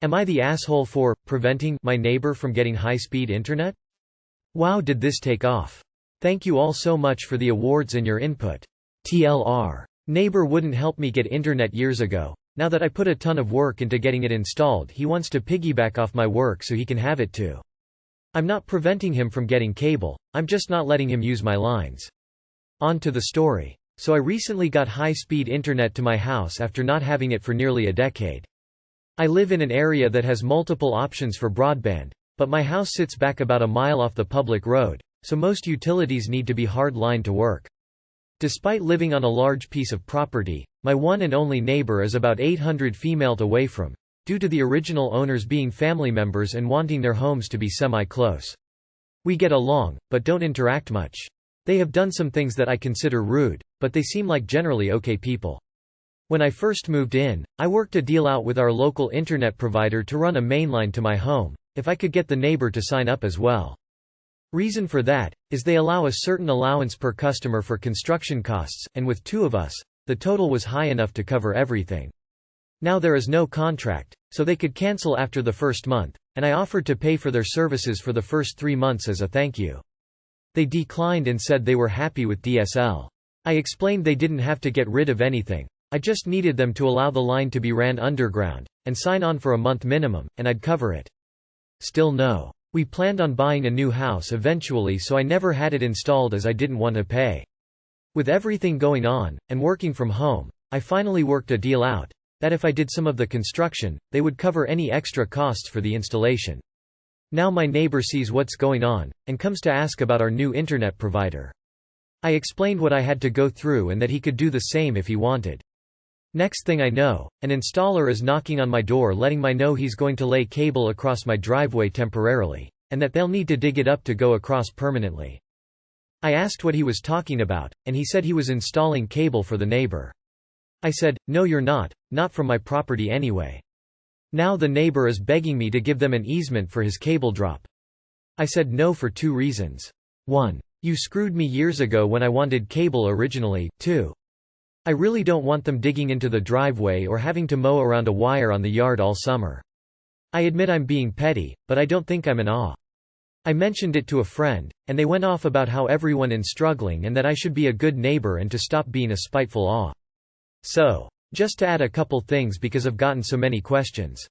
Am I the asshole for preventing my neighbor from getting high-speed internet? Wow, did this take off. Thank you all so much for the awards and your input. TLR. Neighbor wouldn't help me get internet years ago. Now that I put a ton of work into getting it installed, he wants to piggyback off my work so he can have it too. I'm not preventing him from getting cable, I'm just not letting him use my lines. On to the story. So I recently got high-speed internet to my house after not having it for nearly a decade. I live in an area that has multiple options for broadband, but my house sits back about a mile off the public road, so most utilities need to be hard-lined to work. Despite living on a large piece of property, my one and only neighbor is about 800 feet away from, due to the original owners being family members and wanting their homes to be semi-close. We get along, but don't interact much. They have done some things that I consider rude, but they seem like generally okay people. When I first moved in, I worked a deal out with our local internet provider to run a mainline to my home, if I could get the neighbor to sign up as well. Reason for that is they allow a certain allowance per customer for construction costs, and with two of us, the total was high enough to cover everything. Now there is no contract, so they could cancel after the first month, and I offered to pay for their services for the first 3 months as a thank you. They declined and said they were happy with DSL. I explained they didn't have to get rid of anything. I just needed them to allow the line to be ran underground, and sign on for a month minimum, and I'd cover it. Still no. We planned on buying a new house eventually, so I never had it installed as I didn't want to pay. With everything going on, and working from home, I finally worked a deal out, that if I did some of the construction, they would cover any extra costs for the installation. Now my neighbor sees what's going on, and comes to ask about our new internet provider. I explained what I had to go through and that he could do the same if he wanted. Next thing I know, an installer is knocking on my door letting me know he's going to lay cable across my driveway temporarily, and that they'll need to dig it up to go across permanently. I asked what he was talking about, and he said he was installing cable for the neighbor. I said, no you're not from my property anyway. Now the neighbor is begging me to give them an easement for his cable drop. I said no for 2 reasons. 1. You screwed me years ago when I wanted cable originally. 2. I really don't want them digging into the driveway or having to mow around a wire on the yard all summer. I admit I'm being petty, but I don't think I'm an aw. I mentioned it to a friend, and they went off about how everyone is struggling and that I should be a good neighbor and to stop being a spiteful aw. So, just to add a couple things because I've gotten so many questions.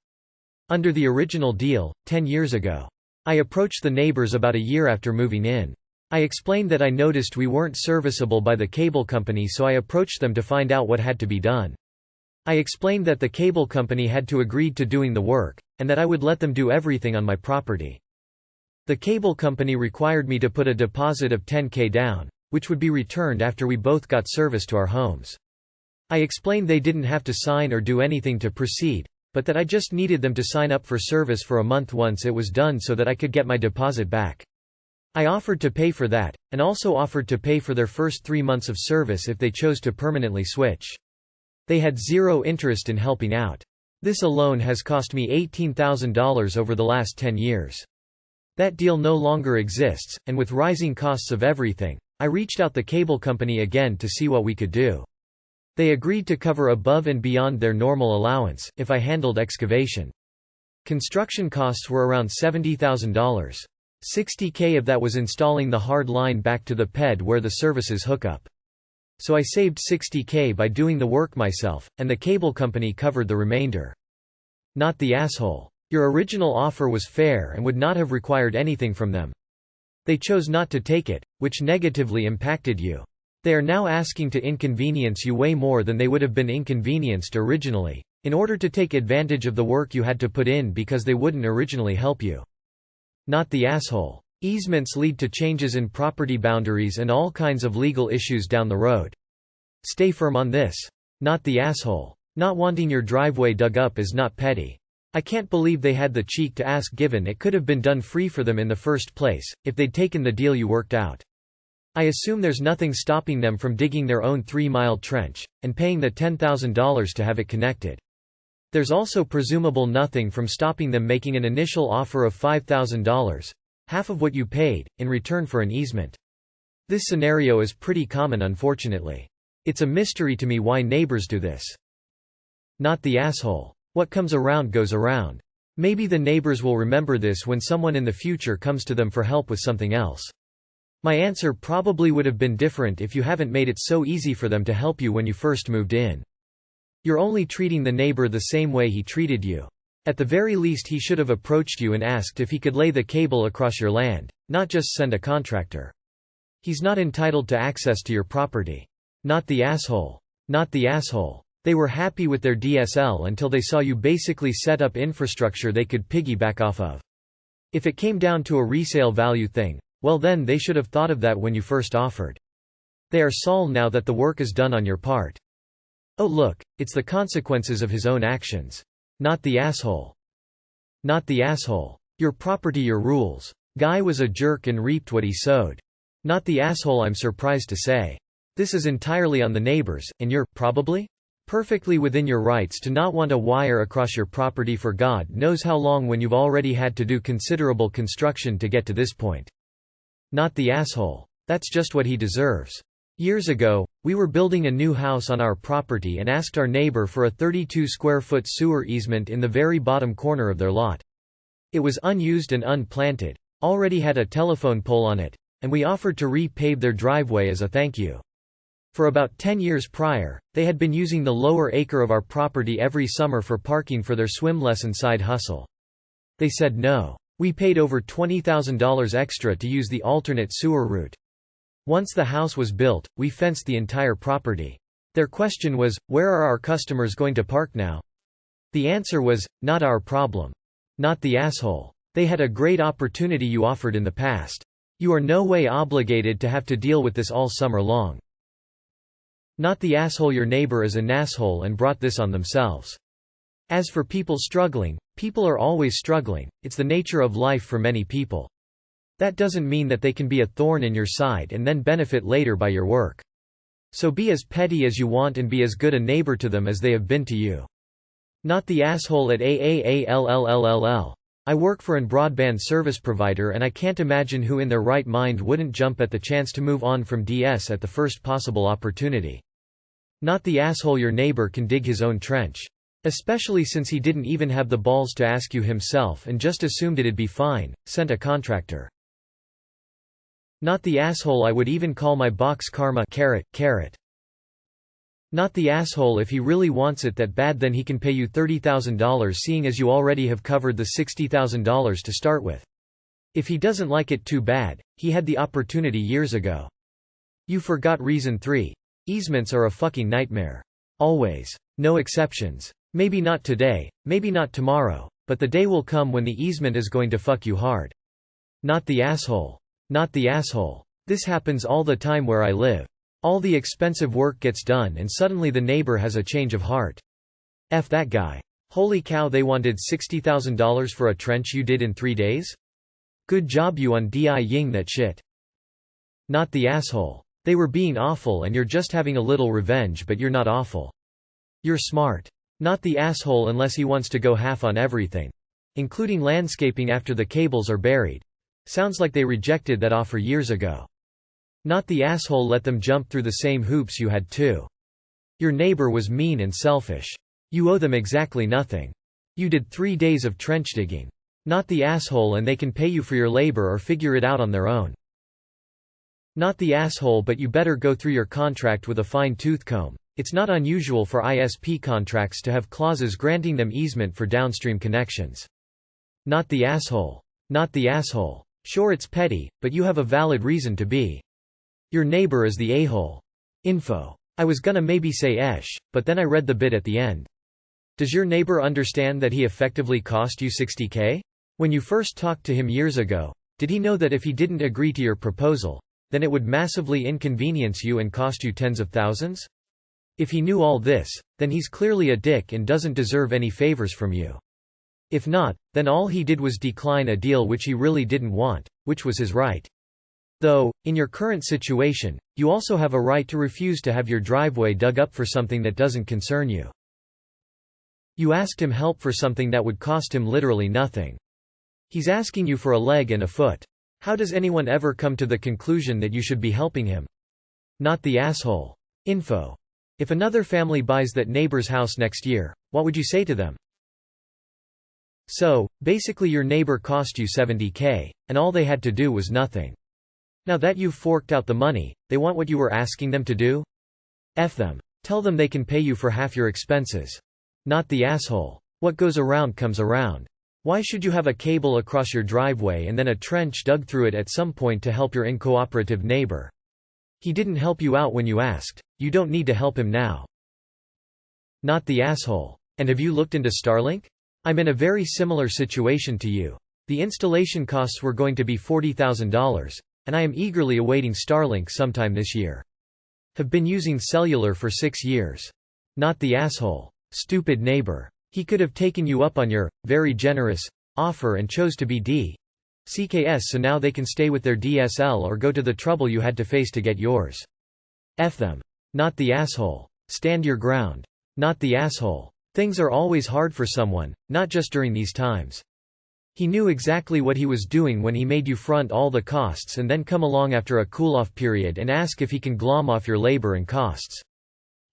Under the original deal, 10 years ago, I approached the neighbors about a year after moving in. I explained that I noticed we weren't serviceable by the cable company, so I approached them to find out what had to be done. I explained that the cable company had to agree to doing the work, and that I would let them do everything on my property. The cable company required me to put a deposit of $10,000 down, which would be returned after we both got service to our homes. I explained they didn't have to sign or do anything to proceed, but that I just needed them to sign up for service for a month once it was done so that I could get my deposit back. I offered to pay for that, and also offered to pay for their first 3 months of service if they chose to permanently switch. They had zero interest in helping out. This alone has cost me $18,000 over the last 10 years. That deal no longer exists, and with rising costs of everything, I reached out the cable company again to see what we could do. They agreed to cover above and beyond their normal allowance, if I handled excavation. Construction costs were around $70,000. $60,000 of that was installing the hard line back to the PED where the services hook up. So I saved $60,000 by doing the work myself, and the cable company covered the remainder. Not the asshole. Your original offer was fair and would not have required anything from them. They chose not to take it, which negatively impacted you. They are now asking to inconvenience you way more than they would have been inconvenienced originally, in order to take advantage of the work you had to put in because they wouldn't originally help you. Not the asshole. Easements lead to changes in property boundaries and all kinds of legal issues down the road. Stay firm on this. Not the asshole. Not wanting your driveway dug up is not petty. I can't believe they had the cheek to ask given it could have been done free for them in the first place, if they'd taken the deal you worked out. I assume there's nothing stopping them from digging their own 3-mile trench, and paying the $10,000 to have it connected. There's also presumable nothing from stopping them making an initial offer of $5,000, half of what you paid, in return for an easement. This scenario is pretty common unfortunately. It's a mystery to me why neighbors do this. Not the asshole. What comes around goes around. Maybe the neighbors will remember this when someone in the future comes to them for help with something else. My answer probably would have been different if you haven't made it so easy for them to help you when you first moved in. You're only treating the neighbor the same way he treated you. At the very least he should have approached you and asked if he could lay the cable across your land, not just send a contractor. He's not entitled to access to your property. Not the asshole. Not the asshole. They were happy with their DSL until they saw you basically set up infrastructure they could piggyback off of. If it came down to a resale value thing, well then they should have thought of that when you first offered. They are Saul now that the work is done on your part. Oh look, it's the consequences of his own actions. Not the asshole. Not the asshole. Your property, your rules. Guy was a jerk and reaped what he sowed. Not the asshole, I'm surprised to say. This is entirely on the neighbors, and you're, probably? Perfectly within your rights to not want a wire across your property for God knows how long when you've already had to do considerable construction to get to this point. Not the asshole. That's just what he deserves. Years ago, we were building a new house on our property and asked our neighbor for a 32-square-foot sewer easement in the very bottom corner of their lot. It was unused and unplanted, already had a telephone pole on it, and we offered to repave their driveway as a thank you. For about 10 years prior, they had been using the lower acre of our property every summer for parking for their swim lesson side hustle. They said no. We paid over $20,000 extra to use the alternate sewer route. Once the house was built, we fenced the entire property. Their question was, where are our customers going to park now? The answer was, not our problem. Not the asshole. They had a great opportunity you offered in the past. You are no way obligated to have to deal with this all summer long. Not the asshole, your neighbor is an asshole and brought this on themselves. As for people struggling, people are always struggling, it's the nature of life for many people. That doesn't mean that they can be a thorn in your side and then benefit later by your work. So be as petty as you want and be as good a neighbor to them as they have been to you. Not the asshole at AAALLLLL. I work for an broadband service provider and I can't imagine who in their right mind wouldn't jump at the chance to move on from DS at the first possible opportunity. Not the asshole, your neighbor can dig his own trench. Especially since he didn't even have the balls to ask you himself and just assumed it'd be fine, sent a contractor. Not the asshole, I would even call my box karma carrot. Not the asshole, if he really wants it that bad then he can pay you $30,000 seeing as you already have covered the $60,000 to start with. If he doesn't like it too bad, he had the opportunity years ago. You forgot reason 3. Easements are a fucking nightmare. Always. No exceptions. Maybe not today, maybe not tomorrow, but the day will come when the easement is going to fuck you hard. Not the asshole. Not the asshole. This happens all the time where I live. All the expensive work gets done and suddenly the neighbor has a change of heart. F that guy. Holy cow, they wanted $60,000 for a trench you did in 3 days? Good job you on DI-ing that shit. Not the asshole. They were being awful and you're just having a little revenge, but you're not awful. You're smart. Not the asshole unless he wants to go half on everything. Including landscaping after the cables are buried. Sounds like they rejected that offer years ago. Not the asshole, let them jump through the same hoops you had too. Your neighbor was mean and selfish. You owe them exactly nothing. You did 3 days of trench digging. Not the asshole, and they can pay you for your labor or figure it out on their own. Not the asshole, but you better go through your contract with a fine-tooth comb. It's not unusual for ISP contracts to have clauses granting them easement for downstream connections. Not the asshole. Not the asshole. Sure, it's petty, but you have a valid reason to be. Your neighbor is the a-hole. Info. I was gonna maybe say esh, but then I read the bit at the end. Does your neighbor understand that he effectively cost you $60K? When you first talked to him years ago, did he know that if he didn't agree to your proposal, then it would massively inconvenience you and cost you tens of thousands? If he knew all this, then he's clearly a dick and doesn't deserve any favors from you. If not, then all he did was decline a deal which he really didn't want, which was his right. Though, in your current situation, you also have a right to refuse to have your driveway dug up for something that doesn't concern you. You asked him help for something that would cost him literally nothing. He's asking you for a leg and a foot. How does anyone ever come to the conclusion that you should be helping him? Not the asshole. Info. If another family buys that neighbor's house next year, what would you say to them? So, basically your neighbor cost you $70K, and all they had to do was nothing. Now that you've forked out the money, they want what you were asking them to do? F them. Tell them they can pay you for half your expenses. Not the asshole. What goes around comes around. Why should you have a cable across your driveway and then a trench dug through it at some point to help your uncooperative neighbor? He didn't help you out when you asked. You don't need to help him now. Not the asshole. And have you looked into Starlink? I'm in a very similar situation to you. The installation costs were going to be $40,000, and I am eagerly awaiting Starlink sometime this year. Have been using cellular for 6 years. Not the asshole. Stupid neighbor. He could have taken you up on your, very generous, offer and chose to be CKS so now they can stay with their DSL or go to the trouble you had to face to get yours. F them. Not the asshole. Stand your ground. Not the asshole. Things are always hard for someone, not just during these times. He knew exactly what he was doing when he made you front all the costs and then come along after a cool-off period and ask if he can glom off your labor and costs.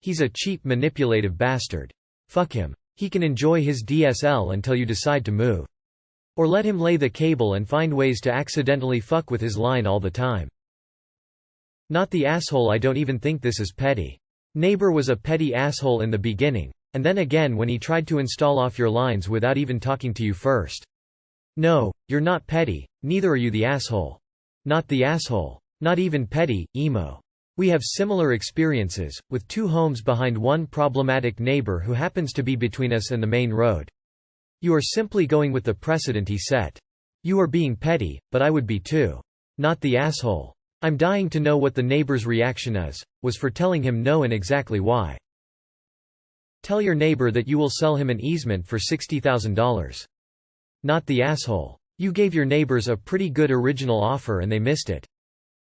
He's a cheap, manipulative bastard. Fuck him. He can enjoy his DSL until you decide to move. Or let him lay the cable and find ways to accidentally fuck with his line all the time. Not the asshole. I don't even think this is petty. Neighbor was a petty asshole in the beginning, and then again when he tried to install off your lines without even talking to you first. No, you're not petty, neither are you the asshole. Not the asshole. Not even petty, emo. We have similar experiences, with 2 homes behind one problematic neighbor who happens to be between us and the main road. You are simply going with the precedent he set. You are being petty, but I would be too. Not the asshole. I'm dying to know what the neighbor's reaction was for telling him no and exactly why. Tell your neighbor that you will sell him an easement for $60,000. Not the asshole. You gave your neighbors a pretty good original offer and they missed it.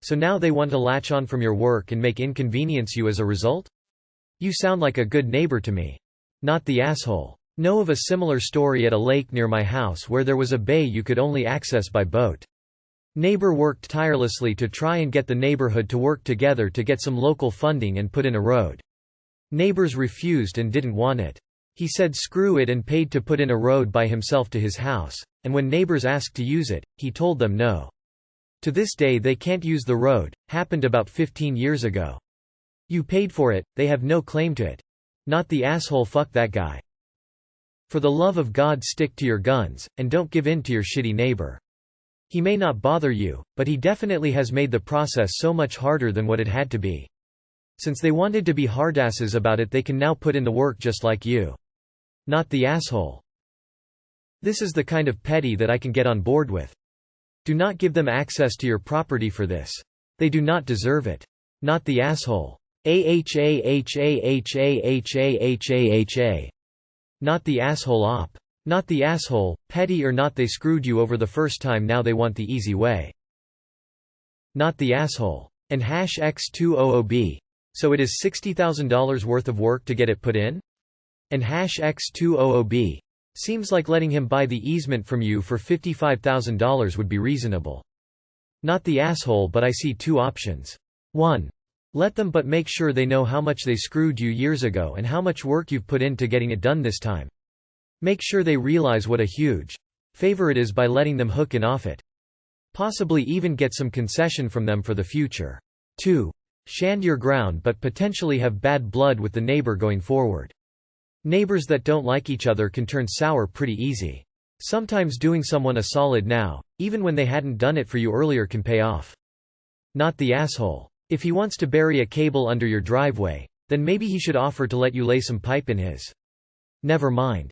So now they want to latch on from your work and make inconvenience you as a result? You sound like a good neighbor to me. Not the asshole. Know of a similar story at a lake near my house where there was a bay you could only access by boat. Neighbor worked tirelessly to try and get the neighborhood to work together to get some local funding and put in a road. Neighbors refused and didn't want it. He said screw it and paid to put in a road by himself to his house, and when neighbors asked to use it, he told them no. To this day they can't use the road, happened about 15 years ago. You paid for it, they have no claim to it. Not the asshole. Fuck that guy. For the love of God, stick to your guns, and don't give in to your shitty neighbor. He may not bother you, but he definitely has made the process so much harder than what it had to be. Since they wanted to be hardasses about it, they can now put in the work just like you. Not the asshole. This is the kind of petty that I can get on board with. Do not give them access to your property for this. They do not deserve it. Not the asshole. AHAHAHAHAHAHA. Not the asshole op. Not the asshole, petty or not, they screwed you over the first time, now they want the easy way. Not the asshole. And #X200B. So it is $60,000 worth of work to get it put in? And #X200B. Seems like letting him buy the easement from you for $55,000 would be reasonable. Not the asshole, but I see 2 options. 1. Let them, but make sure they know how much they screwed you years ago and how much work you've put into getting it done this time. Make sure they realize what a huge favor it is by letting them hook in off it. Possibly even get some concession from them for the future. 2. Stand your ground but potentially have bad blood with the neighbor going forward. Neighbors that don't like each other can turn sour pretty easy. Sometimes doing someone a solid now, even when they hadn't done it for you earlier, can pay off. Not the asshole. If he wants to bury a cable under your driveway, then maybe he should offer to let you lay some pipe in his. Never mind.